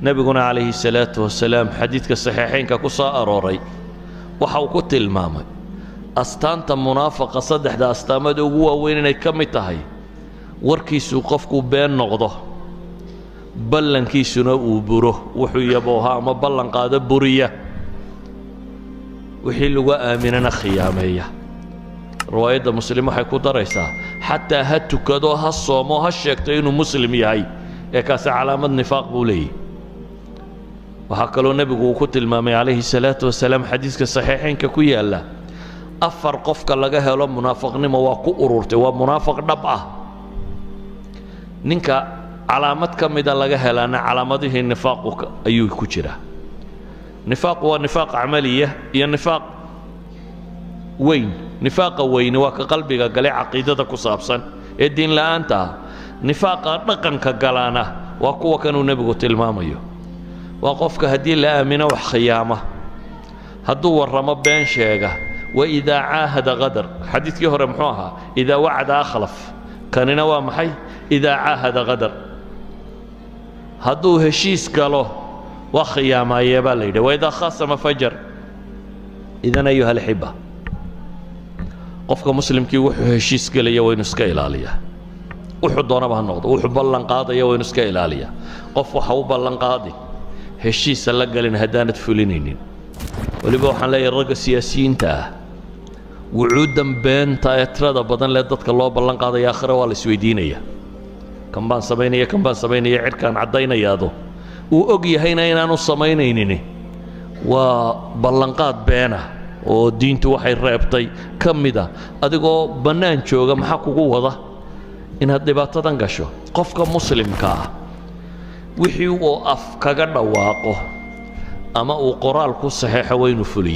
nabiguna calayhi salaatu wasalaam xadiidka saxiixaynka ku soo arooray waxa uu ku tilmaamay astaanta munaafaqa saddexda astaamada ugu waaweyn inay ka mid tahay warkiisuu qofku been noqdo ballankiisuna uu buro wuxuu yabooha ama ballan qaado buriya wixii lagu aaminana khiyaameeya riwaayadda muslim waxay ku daraysaa xataa ha tukado ha soomo ha sheegto inuu muslim yahay ee kaasi calaamad nifaaq buu leeyahy waxaa kaloo nebigu uu ku tilmaamay calayhi salaatu wasalaam xadiiska saxiixaynka ku yaalla afar qofka laga helo munaafaqnimo waa ku ururtay waa munaafaq dhab ah ninka calaamad ka mida laga helaana calaamadihii nifaaqu ayuu ku jiraa nifaaqu waa nifaaq camaliya iyo nifaaq weyn nifaaqa weyni waa ka qalbiga gale caqiidada ku saabsan ee diin la'aanta ah nifaaqa dhaqanka galaana waa kuwa kanuu nebigu tilmaamayo waa qofka haddii la aamino wax khiyaama hadduu warramo been sheega waidaa caahada qadar xadiidkii hore muxuu ahaa idaa wacada akhlaf kanina waa maxay idaa caahada qadar hadduu heshiis galo waa khiyaamaayee baa la yidhi waidaa khaasama fajar idan ayuha alxiba qofka muslimkii wuxuu heshiis gelaya waa inuu iska ilaaliyaa wuxuu doonaba ha noqdo wuxuu ballan qaadaya waa inuu iska ilaaliyaa qof waxa u ballan qaadi heshiisa la galin haddaanad fulinaynin weliba waxaan leeyahay ragga siyaasiyiinta ah wucuudan beenta ee tirada badan lee dadka loo ballan qaadaya aakhire waa la isweydiinaya kan baan samaynaya cirkaan caddaynayaado uu og yahayna inaanu samaynaynin waa ballanqaad beena oo diintu waxay reebtay ka mida adigoo bannaan jooga maxaa kugu wada inaad dhibaatadan gasho qofka muslimka ah wixii uu af kaga dhawaaqo ama uu qoraal ku saxeexo waa inuu fuliyo